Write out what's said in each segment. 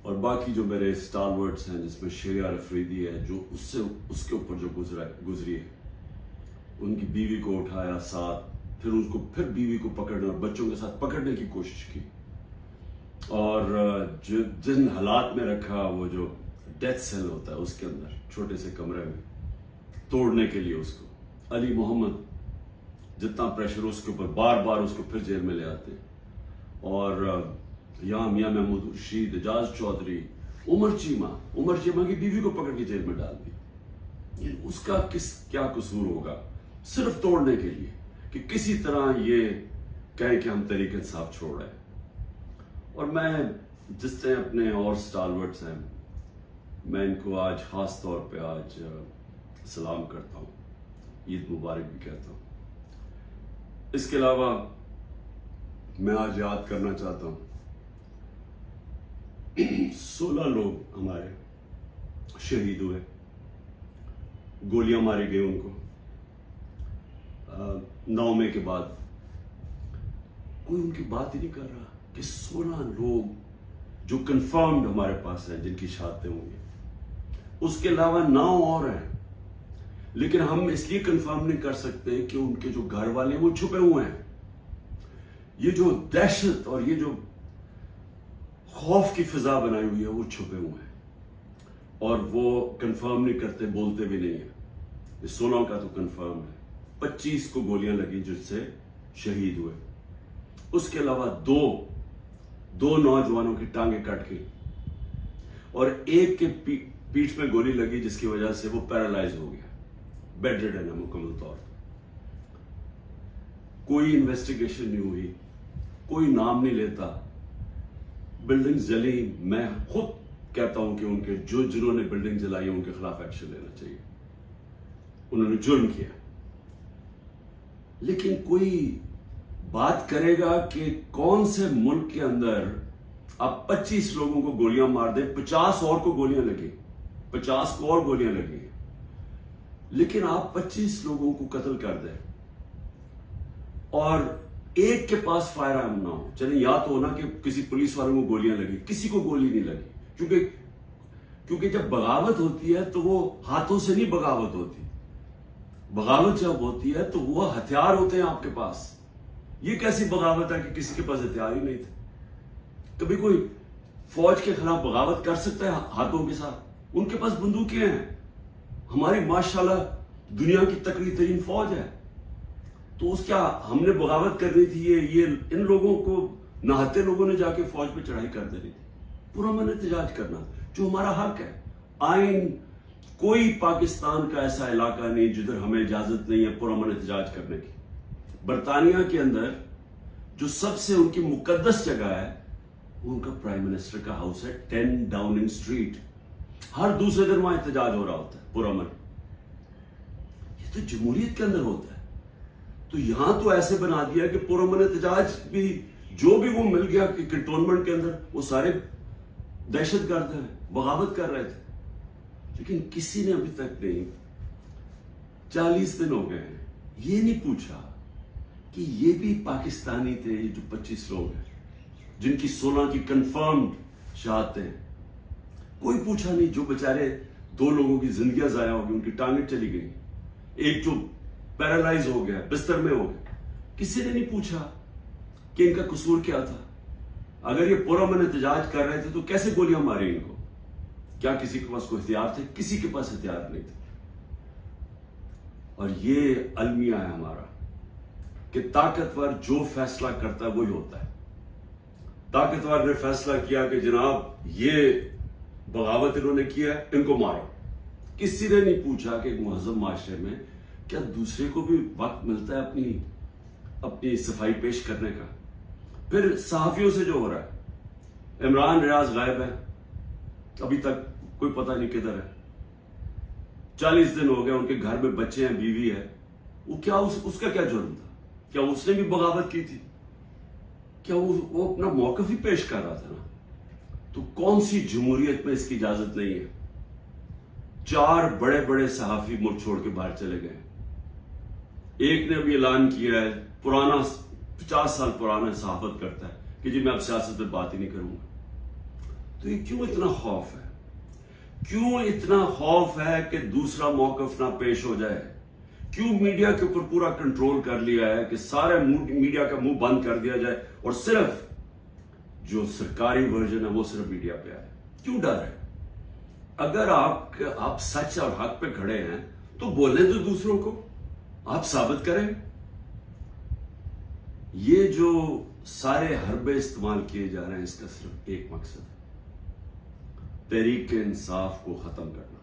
اور باقی جو میرے اسٹالورٹس ہیں جس میں شریعہ افریدی ہے جو اس کے اوپر جو گزری ہے، ان کی بیوی کو اٹھایا ساتھ، پھر بیوی کو پکڑنے اور بچوں کے ساتھ پکڑنے کی کوشش کی، اور جن حالات میں رکھا وہ جو ڈیتھ سیل ہوتا ہے اس کے اندر چھوٹے سے کمرے میں توڑنے کے لیے اس کو علی محمد جتنا پریشر اس کے اوپر بار بار اس کو پھر جیل میں لے آتے، اور یہاں میاں محمود رشید، اعجاز چودھری، عمر چیمہ کی بیوی کو پکڑ کے جیل میں ڈال دی۔ اس کا کیا قصور ہوگا صرف توڑنے کے لیے کہ کسی طرح یہ کہیں کہ ہم تحریک انصاف چھوڑ رہے ہیں۔ اور میں جس طرح اپنے اور اسٹالورٹس ہیں میں ان کو آج خاص طور پہ آج سلام کرتا ہوں، عید مبارک بھی کہتا ہوں۔ اس کے علاوہ میں آج یاد کرنا چاہتا ہوں 16 لوگ ہمارے شہید ہوئے، گولیاں ماری گئی ان کو 9 مئی کے بعد۔ کوئی ان کی بات ہی نہیں کر رہا کہ 16 لوگ جو کنفرمڈ ہمارے پاس ہیں جن کی شہادتیں ہوں گی، اس کے علاوہ 9 اور ہیں، لیکن ہم اس لیے کنفرم نہیں کر سکتے کہ ان کے جو گھر والے ہیں وہ چھپے ہوئے ہیں۔ یہ جو دہشت اور یہ جو خوف کی فضا بنائی ہوئی ہے وہ چھپے ہوئے ہیں، اور وہ کنفرم نہیں کرتے، بولتے بھی نہیں ہیں۔ یہ 16 کا تو کنفرم ہے، 25 کو گولیاں لگی جس سے شہید ہوئے، اس کے علاوہ دو نوجوانوں کی ٹانگیں کٹ گئی، اور ایک کے پیٹھ میں گولی لگی جس کی وجہ سے وہ پیرالائز ہو گیا، بیڈ ریڈن ہے مکمل طور پر۔ کوئی انویسٹیگیشن نہیں ہوئی، کوئی نام نہیں لیتا، بلڈنگ جلی۔ میں خود کہتا ہوں کہ ان کے جنہوں نے بلڈنگ جلائی ان کے خلاف ایکشن لینا چاہیے، انہوں نے جرم کیا۔ لیکن کوئی بات کرے گا کہ کون سے ملک کے اندر آپ 25 لوگوں کو گولیاں مار دیں، 50 اور کو گولیاں لگیں، 50 کو اور گولیاں لگیں، لیکن آپ 25 لوگوں کو قتل کر دیں اور ایک کے پاس فائر آرم نہ ہو۔ چلیں یا تو ہونا کہ کسی پولیس والوں کو گولیاں لگی، کسی کو گولی نہیں لگی، کیونکہ جب بغاوت ہوتی ہے تو وہ ہاتھوں سے نہیں بغاوت ہوتی، بغاوت جب ہوتی ہے تو وہ ہتھیار ہوتے ہیں آپ کے پاس۔ یہ کیسی بغاوت ہے کہ کسی کے پاس ہتھیار ہی نہیں تھے؟ کبھی کوئی فوج کے خلاف بغاوت کر سکتا ہے ہاتھوں کے ساتھ؟ ان کے پاس بندوقیں ہیں، ہماری ماشاءاللہ دنیا کی تکڑی ترین فوج ہے، تو اس کیا ہم نے بغاوت کرنی تھی؟ یہ ان لوگوں کو نہاتے لوگوں نے جا کے فوج پہ چڑھائی کر دینی تھی۔ پرامن احتجاج کرنا جو ہمارا حق ہے، آئین کوئی پاکستان کا ایسا علاقہ نہیں جدھر ہمیں اجازت نہیں ہے پرامن احتجاج کرنے کی۔ برطانیہ کے اندر جو سب سے ان کی مقدس جگہ ہے ان کا پرائم منسٹر کا ہاؤس ہے 10 ڈاؤننگ اسٹریٹ، ہر دوسرے دن وہاں احتجاج ہو رہا ہوتا ہے پرامن۔ یہ تو جمہوریت کے اندر ہوتا ہے، تو یہاں تو ایسے بنا دیا کہ پرامن احتجاج بھی جو بھی وہ مل گیا کہ کنٹونمنٹ کے اندر وہ سارے دہشت گرد ہیں، بغاوت کر رہے تھے، لیکن کسی نے ابھی تک نہیں، 40 دن ہو گئے ہیں، یہ نہیں پوچھا کہ یہ بھی پاکستانی تھے، یہ جو 25 لوگ ہیں جن کی 16 کی کنفرمڈ شہادتیں، کوئی پوچھا نہیں۔ جو بےچارے 2 لوگوں کی زندگیاں ضائع ہو گئی، ان کی ٹانگیں چلی گئی، ایک جو پیرالائز ہو گیا، بستر میں ہو گیا، کسی نے نہیں پوچھا کہ ان کا قصور کیا تھا۔ اگر یہ پرامن احتجاج کر رہے تھے تو کیسے گولیاں ماری ان کو؟ کیا کسی کے پاس کوئی ہتھیار تھے؟ کسی کے پاس ہتھیار نہیں تھے۔ اور یہ المیہ ہے ہمارا کہ طاقتور جو فیصلہ کرتا ہے وہی ہوتا ہے۔ طاقتور نے فیصلہ کیا کہ جناب یہ بغاوت انہوں نے کیا ہے، ان کو مارو۔ کسی نے نہیں پوچھا کہ ایک مہذب معاشرے میں کیا دوسرے کو بھی وقت ملتا ہے اپنی صفائی پیش کرنے کا؟ پھر صحافیوں سے جو ہو رہا ہے، عمران ریاض غائب ہے، ابھی تک کوئی پتہ نہیں کدھر ہے، 40 دن ہو گئے، ان کے گھر میں بچے ہیں، بیوی ہے، وہ کیا اس کا کیا جرم تھا؟ کیا اس نے بھی بغاوت کی تھی؟ کیا وہ اپنا موقف ہی پیش کر رہا تھا نا؟ تو کون سی جمہوریت میں اس کی اجازت نہیں ہے؟ 4 بڑے بڑے صحافی ملک چھوڑ کے باہر چلے گئے، ایک نے ابھی اعلان کیا ہے، پرانا 50 سال پرانا صحافت کرتا ہے کہ جی میں اب سیاست میں بات ہی نہیں کروں گا۔ تو تو یہ کیوں اتنا خوف ہے؟ کیوں اتنا خوف ہے کہ دوسرا موقف نہ پیش ہو جائے؟ کیوں میڈیا کے اوپر پورا کنٹرول کر لیا ہے کہ سارے میڈیا کا منہ بند کر دیا جائے اور صرف جو سرکاری ورژن ہے وہ صرف میڈیا پہ آئے؟ کیوں ڈر ہے؟ اگر آپ سچ اور حق پہ کھڑے ہیں تو بولیں تو دوسروں کو، آپ ثابت کریں۔ یہ جو سارے حربے استعمال کیے جا رہے ہیں، اس کا صرف ایک مقصد ہے، تحریک انصاف کو ختم کرنا،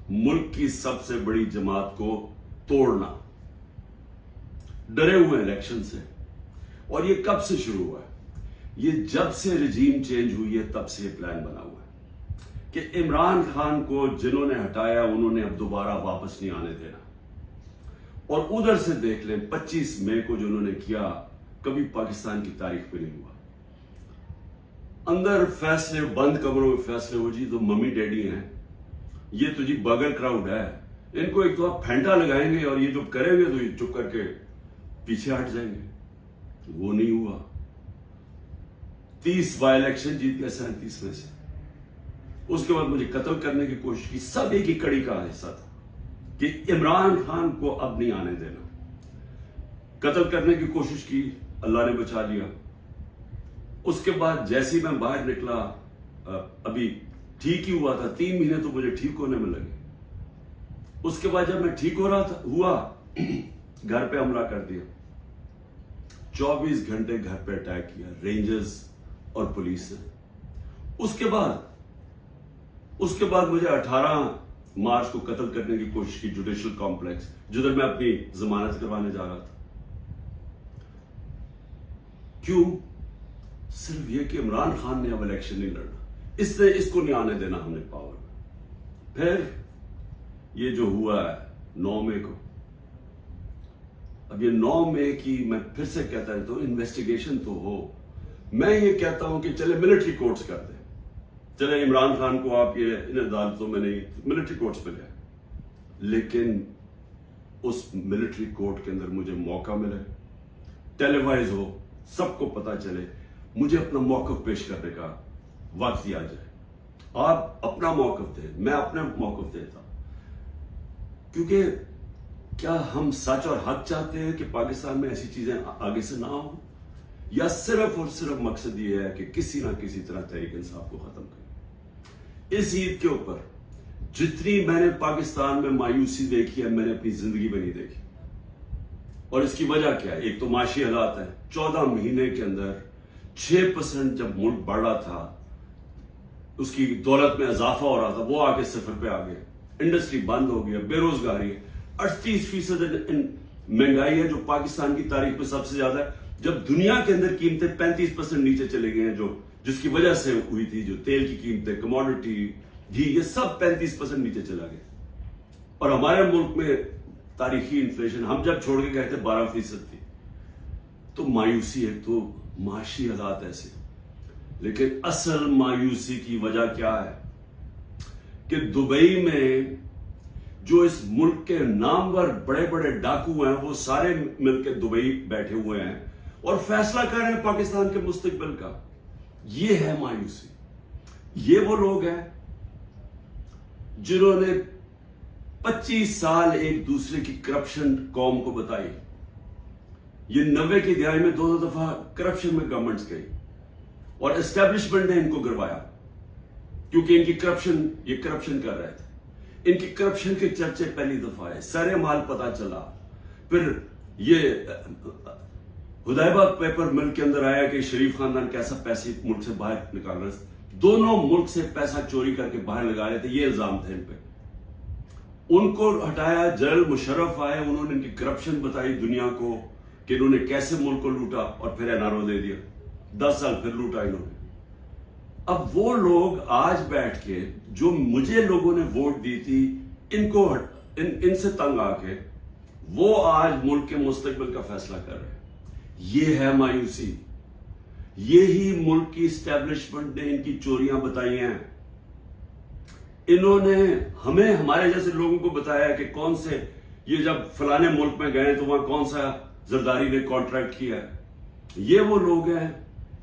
ملک کی سب سے بڑی جماعت کو توڑنا۔ ڈرے ہوئے الیکشن سے، اور یہ کب سے شروع ہوا ہے؟ یہ جب سے رجیم چینج ہوئی ہے تب سے یہ پلان بنا ہوا ہے کہ عمران خان کو جنہوں نے ہٹایا انہوں نے اب دوبارہ واپس نہیں آنے دینا۔ اور ادھر سے دیکھ لیں 25 مئی کو جو انہوں نے کیا کبھی پاکستان کی تاریخ پہ نہیں ہوا۔ اندر فیصلے، بند کمروں میں فیصلے ہو جی، تو ممی ڈیڈی ہیں، یہ تو جی بغل کراؤڈ ہے، ان کو ایک تو آپ پھینٹا لگائیں گے اور یہ جو کریں گے تو یہ چپ کر کے پیچھے ہٹ جائیں گے۔ وہ نہیں ہوا۔ 30 بائی الیکشن جیت گیا 37 میں سے۔ اس کے بعد مجھے قتل کرنے کی کوشش کی، سب ایک ہی کڑی کا حصہ تھا کہ عمران خان کو اب نہیں آنے دینا۔ قتل کرنے کی کوشش کی، اللہ نے بچا لیا۔ اس کے بعد جیسے میں باہر نکلا، ابھی ٹھیک ہی ہوا تھا، 3 مہینے تو مجھے ٹھیک ہونے میں لگے۔ اس کے بعد جب میں ٹھیک ہو رہا ہوا گھر پہ حملہ کر دیا، 24 گھنٹے گھر پہ اٹیک کیا رینجرز اور پولیس نے۔ اس کے بعد مجھے 18 مارچ کو قتل کرنے کی کوشش کی، جوڈیشل کمپلیکس، جدھر میں اپنی ضمانت کروانے جا رہا تھا۔ کیوں؟ صرف یہ کہ عمران خان نے اب الیکشن نہیں لڑنا، اس کو نہیں آنے دینا ہم نے پاور میں۔ پھر یہ جو ہوا ہے 9 مئی کو، اب یہ 9 مئی کی میں پھر سے کہتا رہتا ہوں انویسٹیگیشن تو ہو۔ میں یہ کہتا ہوں کہ چلے ملٹری کورٹس کر دیں، چلے عمران خان کو آپ یہ ان عدالتوں میں نہیں، ملٹری کورٹس پہ لے، لیکن اس ملٹری کورٹ کے اندر مجھے موقع ملے، ٹیلی وائز ہو، سب کو پتا چلے، مجھے اپنا موقف پیش کرنے کا وقت دیا جائے۔ آپ اپنا موقف دیں، میں اپنا موقف دیتا ہوں، کیونکہ کیا ہم سچ اور حق چاہتے ہیں کہ پاکستان میں ایسی چیزیں آگے سے نہ ہوں، یا صرف اور صرف مقصد یہ ہے کہ کسی نہ کسی طرح تحریک انصاف کو ختم کریں؟ اس عید کے اوپر جتنی میں نے پاکستان میں مایوسی دیکھی ہے میں نے اپنی زندگی میں نہیں دیکھی، اور اس کی وجہ کیا ہے؟ ایک تو معاشی حالات ہے۔ 14 مہینے کے اندر 6% جب ملک بڑھ رہا تھا، اس کی دولت میں اضافہ ہو رہا تھا، وہ آ کے 0 پہ آ گیا، انڈسٹری بند ہو گیا، بے روزگاری ہے، 38% مہنگائی ہے جو پاکستان کی تاریخ میں سب سے زیادہ ہے۔ جب دنیا کے اندر قیمتیں 35% نیچے چلے گئے ہیں، جس کی وجہ سے ہوئی تھی، جو تیل کی قیمتیں، کموڈٹی، گھی، یہ سب 35% نیچے چلا گیا، اور ہمارے ملک میں تاریخی انفلیشن ہم جب چھوڑ کے گئے تھے 12% تھی۔ تو مایوسی ہے، تو معاشی حالات ایسے، لیکن اصل مایوسی کی وجہ کیا ہے کہ دبئی میں جو اس ملک کے نامور بڑے بڑے ڈاکو ہیں وہ سارے مل کے دبئی بیٹھے ہوئے ہیں اور فیصلہ کر رہے ہیں پاکستان کے مستقبل کا۔ یہ ہے مایوسی۔ یہ وہ لوگ ہیں جنہوں نے 25 سال ایک دوسرے کی کرپشن قوم کو بتائی۔ یہ 90 کی دہائی میں 2 دفعہ کرپشن میں گورنمنٹس گئی اور اسٹیبلشمنٹ نے ان کو گروایا، کیونکہ ان کی کرپشن، یہ کرپشن کر رہے تھے۔ ان کی کرپشن کے چرچے پہلی دفعہ آئے، سارے مال پتا چلا۔ پھر یہ ہدایبہ پیپر مل کے اندر آیا کہ شریف خاندان کیسا پیسے ملک سے باہر نکال رہے تھے، دونوں ملک سے پیسہ چوری کر کے باہر لگا رہے تھے، یہ الزام تھے ان پہ۔ ان کو ہٹایا، جنرل مشرف آئے، انہوں نے ان کی کرپشن بتائی دنیا کو کہ انہوں نے کیسے ملک کو لوٹا، اور پھر این آر او دے دیا، 10 سال پھر لوٹا انہوں نے۔ اب وہ لوگ آج بیٹھ کے جو مجھے لوگوں نے ووٹ دی تھی، ان سے تنگ آ کے وہ آج ملک کے مستقبل کا فیصلہ کر رہے ہیں۔ یہ ہے مایوسی۔ یہی ملک کی اسٹیبلشمنٹ نے ان کی چوریاں بتائی ہیں۔ انہوں نے ہمیں، ہمارے جیسے لوگوں کو بتایا کہ کون سے، یہ جب فلانے ملک میں گئے تو وہاں کون سا زرداری نے کانٹریکٹ کیا ہے۔ یہ وہ لوگ ہیں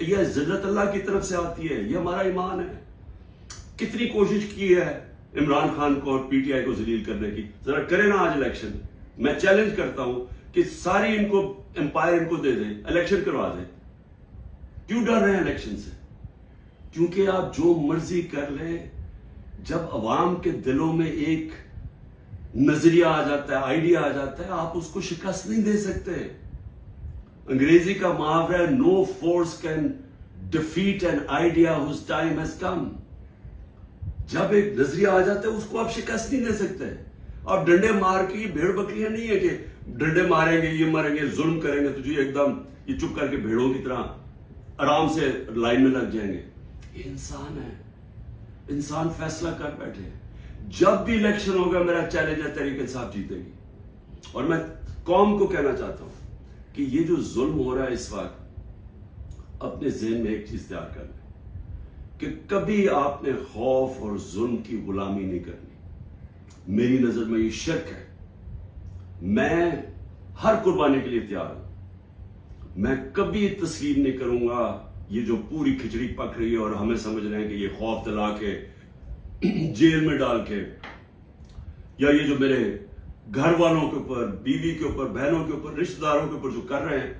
یہ عزت اللہ کی طرف سے آتی ہے، یہ ہمارا ایمان ہے. کتنی کوشش کی ہے عمران خان کو اور پی ٹی آئی کو ذلیل کرنے کی، ذرا کرے نا آج الیکشن. میں چیلنج کرتا ہوں کہ ساری ان کو امپائر ان کو دے دیں، الیکشن کروا دیں. کیوں ڈر رہے ہیں الیکشن سے؟ کیونکہ آپ جو مرضی کر لیں، جب عوام کے دلوں میں ایک نظریہ آ جاتا ہے، آئیڈیا آ جاتا ہے، آپ اس کو شکست نہیں دے سکتے. انگریزی کا محاورہ ہے no force can defeat an idea whose time has come. جب ایک نظریہ آ جاتا ہے اس کو آپ شکست نہیں دے سکتے. آپ ڈنڈے مار کے، یہ بھیڑ بکریاں نہیں ہے کہ ڈنڈے ماریں گے، یہ ماریں گے، ظلم کریں گے تو جی ایک دم یہ چپ کر کے بھیڑوں کی طرح آرام سے لائن میں لگ جائیں گے. یہ انسان ہے، انسان فیصلہ کر بیٹھے. جب بھی الیکشن ہوگا میرا چیلنج ہے تحریک انصاف جیتے گی. اور میں قوم کو کہنا چاہتا ہوں کہ یہ جو ظلم ہو رہا ہے اس وقت، اپنے ذہن میں ایک چیز تیار کر لیں کہ کبھی آپ نے خوف اور ظلم کی غلامی نہیں کرنی. میری نظر میں یہ شرک ہے. میں ہر قربانی کے لیے تیار ہوں. میں کبھی تسلیم نہیں کروں گا یہ جو پوری کھچڑی پک رہی ہے اور ہمیں سمجھ رہے ہیں کہ یہ خوف دلا کے، جیل میں ڈال کے، یا یہ جو میرے گھر والوں کے اوپر، بیوی کے اوپر، بہنوں کے اوپر، رشتہ داروں کے اوپر جو کر رہے ہیں،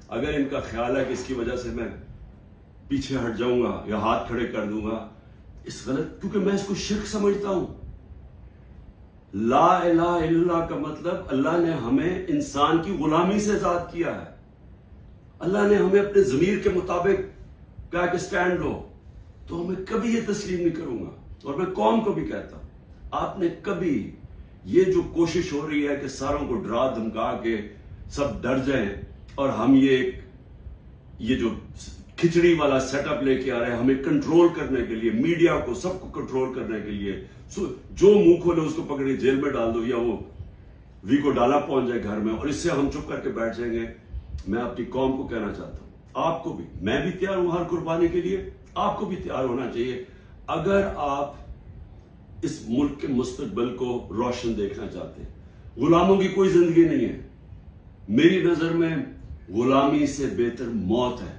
اگر ان کا خیال ہے کہ اس کی وجہ سے میں پیچھے ہٹ جاؤں گا یا ہاتھ کھڑے کر دوں گا، اس غلط، کیونکہ میں اس کو شرک سمجھتا ہوں. لا الہ الا اللہ کا مطلب اللہ نے ہمیں انسان کی غلامی سے آزاد کیا ہے. اللہ نے ہمیں اپنے ضمیر کے مطابق کہا کہ سٹینڈ لو. تو میں کبھی یہ تسلیم نہیں کروں گا. اور میں قوم کو بھی کہتا ہوں، آپ نے کبھی یہ جو کوشش ہو رہی ہے کہ ساروں کو ڈرا دھمکا کے سب ڈر جائیں اور ہم یہ جو کھچڑی والا سیٹ اپ لے کے آ رہے ہیں ہمیں کنٹرول کرنے کے لیے، میڈیا کو، سب کو کنٹرول کرنے کے لیے، جو منہ کھولے اس کو پکڑے جیل میں ڈال دو یا وہ کو ڈالا پہنچ جائے گھر میں، اور اس سے ہم چپ کر کے بیٹھ جائیں گے. میں اپنی قوم کو کہنا چاہتا ہوں، آپ کو بھی، میں بھی تیار ہوں ہر قربانی کے لیے، آپ کو بھی تیار ہونا چاہیے. اگر آپ اس ملک کے مستقبل کو روشن دیکھنا چاہتے ہیں. غلاموں کی کوئی زندگی نہیں ہے. میری نظر میں غلامی سے بہتر موت ہے.